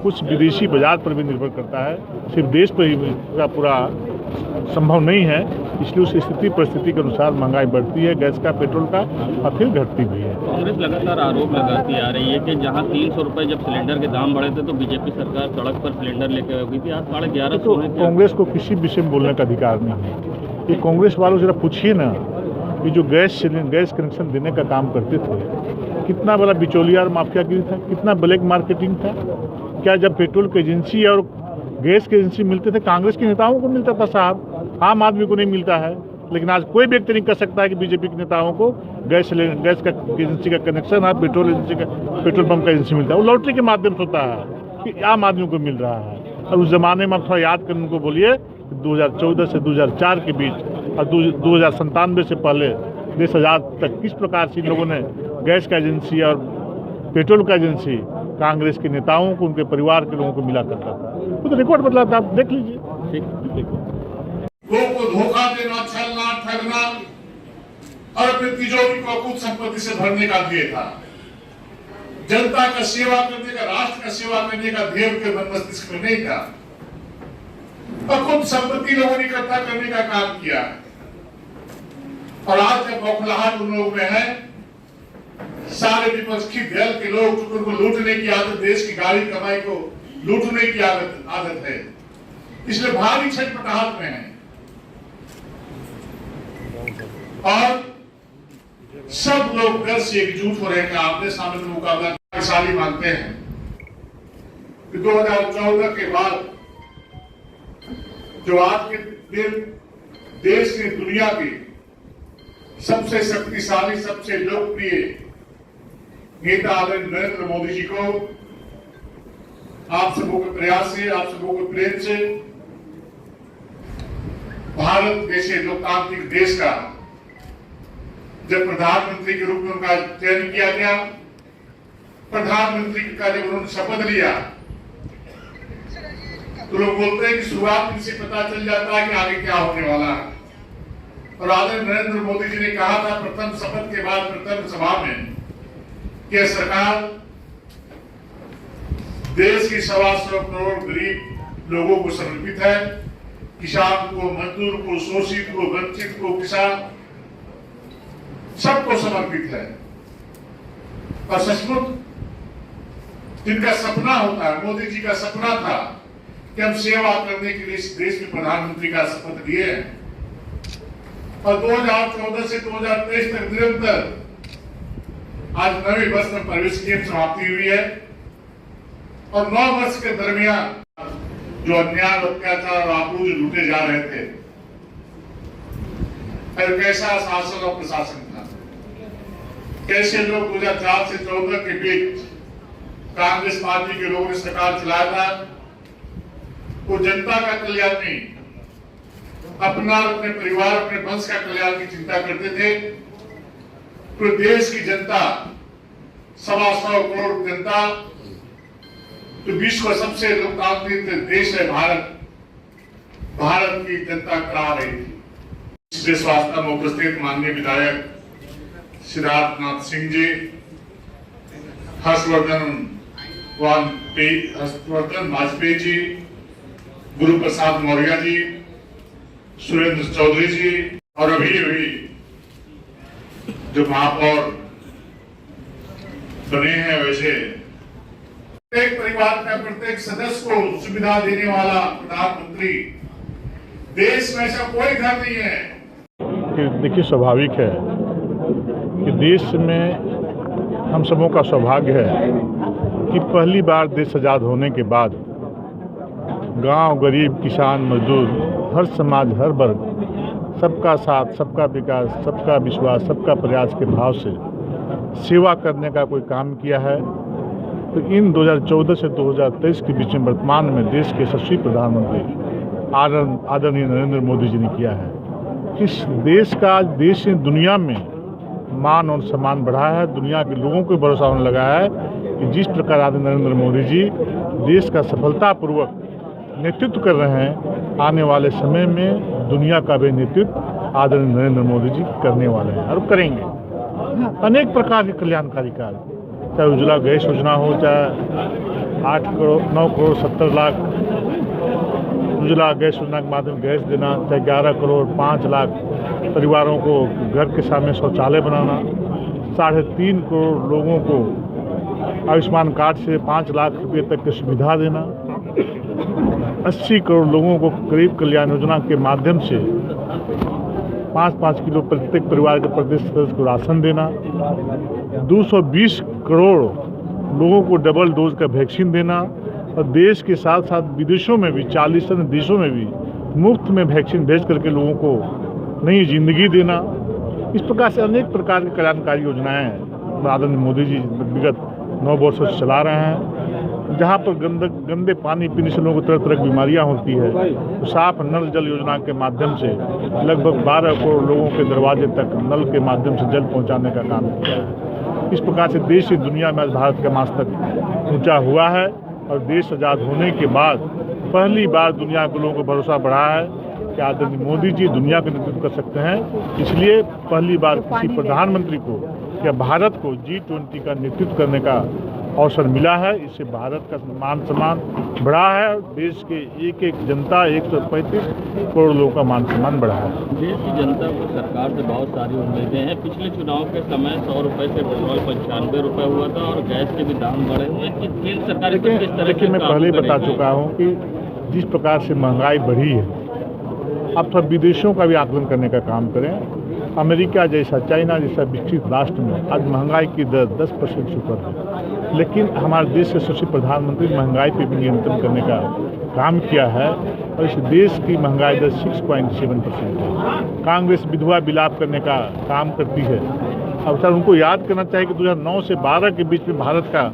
कुछ विदेशी बाजार पर भी निर्भर करता है, सिर्फ देश पर ही पूरा संभव नहीं है। इसलिए उस स्थिति परिस्थिति के अनुसार महंगाई बढ़ती है, गैस का, पेट्रोल का, और फिर घटती भी है। कांग्रेस लगातार आरोप लगाती आ रही है कि जहां 300 रुपये जब सिलेंडर के दाम बढ़े थे तो बीजेपी सरकार सड़क पर सिलेंडर लेके गई थी, आज 1150 है। कांग्रेस को किसी विषय में बोलने का अधिकार नहीं है। ये कांग्रेस वालों जरा पूछिए ना कि जो गैस कनेक्शन देने का काम करते थे, कितना बड़ा बिचौलिया और माफियागिरी था, कितना ब्लैक मार्केटिंग था। क्या जब पेट्रोल की एजेंसी और गैस की एजेंसी मिलते थे, कांग्रेस के नेताओं को मिलता था साहब, आम आदमी को नहीं मिलता है। लेकिन आज कोई व्यक्ति नहीं कह सकता है कि बीजेपी के नेताओं को गैस का एजेंसी का कनेक्शन है, पेट्रोल पंप का एजेंसी मिलता है। वो लॉटरी के माध्यम से होता है कि आम आदमी को मिल रहा है। और उस जमाने में आप थोड़ा याद करने को बोलिए, 2014 से 2004 के बीच और 2097 से पहले 10,000 तक किस प्रकार से इन लोगों ने गैस का एजेंसी और पेट्रोल का एजेंसी कांग्रेस के नेताओं को, उनके परिवार के लोगों को मिला करता था। वो तो रिकॉर्ड बदला था, आप देख लीजिए। लोगों को धोखा देना, छलना, ठगना और अपनी तिजोरी को अकूत संपत्ति से भरने का ध्येय था। जनता का सेवा करने का, राष्ट्र का सेवा करने का ध्येय उनके मन मस्तिष्क में नहीं था। अकूत संपत्ति लोगों ने इकट्ठा करने का काम किया। और आज जब बौखलाहट उन लोगों में है, सारे विपक्षी दल के लोग उनको लूटने की आदत, देश की गाड़ी कमाई को लूटने की आदत है, इसलिए भारी छटपटाहट में है। और सब लोग डर से एकजुट हो रहे हैं, आमने सामने मुकाबला शक्तिशाली मानते हैं कि 2014 के बाद जो आज के दिन देश ने दुनिया की सबसे शक्तिशाली, सबसे लोकप्रिय नेता आदरणीय नरेंद्र मोदी जी को आप सबों के प्रयास से, आप सबों के प्रेम से भारत जैसे लोकतांत्रिक देश का जब प्रधानमंत्री के रूप में उनका चयन किया गया, प्रधानमंत्री का जब उन्होंने शपथ लिया, तो लोग बोलते हैं कि शुरुआत में से पता चल जाता है कि आगे क्या होने वाला है। और आदरणीय नरेंद्र मोदी जी ने कहा था प्रथम शपथ के बाद प्रथम सभा में कि सरकार देश की 125 करोड़ गरीब लोगों को समर्पित है। किसान को, मजदूर को, शोषित को, वंचित को, किसान सबको समर्पित है। और सचमुच जिनका सपना होता है, मोदी जी का सपना था कि हम सेवा करने के लिए इस देश में प्रधानमंत्री का शपथ लिए हैं। और 2014 से 2023 तक निरंतर आज 9वें वर्ष में प्रवेश की समाप्ति हुई है। और 9 वर्ष के दरमियान जो अन्याय, अत्याचार और आपूर्ति लूटे जा रहे थे, और कैसा शासन और प्रशासन था, कैसे लोग 2004 से 2014 के बीच कांग्रेस पार्टी के लोगों ने सरकार चलाया था, वो जनता का कल्याण नहीं, अपना, अपने परिवार, अपने वंश का कल्याण की चिंता करते थे। पूरे देश की जनता, 125 करोड़ जनता, जो विश्व का सबसे लोकतांत्रिक देश है भारत की जनता करा रही थी। इस देशवासियों में उपस्थित माननीय विधायक सिद्धार्थनाथ सिंह जी, हर्षवर्धन वाजपेयी जी, गुरु प्रसाद मौर्य जी, सुरेंद्र चौधरी जी, और अभी जो महापौर बने हैं, वैसे प्रत्येक परिवार का प्रत्येक सदस्य को सुविधा देने वाला प्रधानमंत्री, देश में ऐसा कोई घर नहीं है। देखिए, स्वाभाविक है कि देश में हम सबों का सौभाग्य है कि पहली बार देश आज़ाद होने के बाद गांव, गरीब, किसान, मजदूर, हर समाज, हर वर्ग, सबका साथ, सबका विकास, सबका विश्वास, सबका प्रयास के भाव से सेवा करने का कोई काम किया है। तो इन 2014 से 2023 के बीच में वर्तमान में देश के यशस्वी प्रधानमंत्री आदरणीय नरेंद्र मोदी जी ने किया है। इस देश का, देश ने दुनिया में मान और सम्मान बढ़ाया है। दुनिया के लोगों को भरोसा होने लगा है कि जिस प्रकार आदरणीय नरेंद्र मोदी जी देश का सफलतापूर्वक नेतृत्व कर रहे हैं, आने वाले समय में दुनिया का भी नेतृत्व आदरणीय नरेंद्र मोदी जी करने वाले हैं और करेंगे। अनेक प्रकार के कल्याणकारी कार्य, चाहे उज्ज्वला गैस योजना हो, चाहे 9 करोड़ 70 लाख उज्ज्वला गैस योजना के माध्यम गैस देना, चाहे 11 करोड़ 5 लाख परिवारों को घर के सामने शौचालय बनाना, 3.5 करोड़ लोगों को आयुष्मान कार्ड से 5 लाख रुपए तक की सुविधा देना, 80 करोड़ लोगों को गरीब कल्याण योजना के माध्यम से 5-5 किलो प्रत्येक परिवार के प्रदेश सदस्य को राशन देना, 220 करोड़ लोगों को डबल डोज का वैक्सीन देना और देश के साथ साथ विदेशों में भी 40 अन्य देशों में भी मुफ्त में वैक्सीन भेज करके लोगों को नई जिंदगी देना। इस प्रकार से अनेक प्रकार की कल्याणकारी योजनाएं आदरणीय मोदी जी विगत 9 वर्षों से चला रहे हैं। जहां पर गंदे पानी पीने से लोगों को तरह तरह की बीमारियां होती है, तो साफ नल जल योजना के माध्यम से लगभग 12 करोड़ लोगों के दरवाजे तक नल के माध्यम से जल पहुंचाने का काम किया है। इस प्रकार से देश ही दुनिया में आज भारत का मस्तक ऊंचा हुआ है और देश आज़ाद होने के बाद पहली बार दुनिया के लोगों को भरोसा बढ़ा है कि आदरणीय मोदी जी दुनिया का नेतृत्व कर सकते हैं। इसलिए पहली बार किसी प्रधानमंत्री को या भारत को G20 का नेतृत्व करने का अवसर मिला है। इससे भारत का मान सम्मान बढ़ा है और देश के एक एक जनता 135 करोड़ लोगों का मान सम्मान बढ़ा है। देश की जनता को सरकार से बहुत सारी उम्मीदें हैं। पिछले चुनाव के समय 100 रुपये से पेट्रोल 95 रुपये हुआ था और गैस के भी दाम बढ़े हुए हैं। केंद्र सरकार किस तरह देखिए, मैं पहले ही बता चुका हूँ कि जिस प्रकार से महंगाई बढ़ी है, अब थोड़ा विदेशों का भी आकलन करने का काम करें। अमेरिका जैसा, चाइना जैसा विकसित राष्ट्र में आज महंगाई की दर 10% से ऊपर है, लेकिन हमारे देश के यशस्वी प्रधानमंत्री महंगाई पर भी नियंत्रण करने का काम किया है और इस देश की महंगाई दर 6.7% है। कांग्रेस विधवा विलाप करने का काम करती है। अब सर उनको याद करना चाहिए कि 2009 से 12 के बीच में भारत का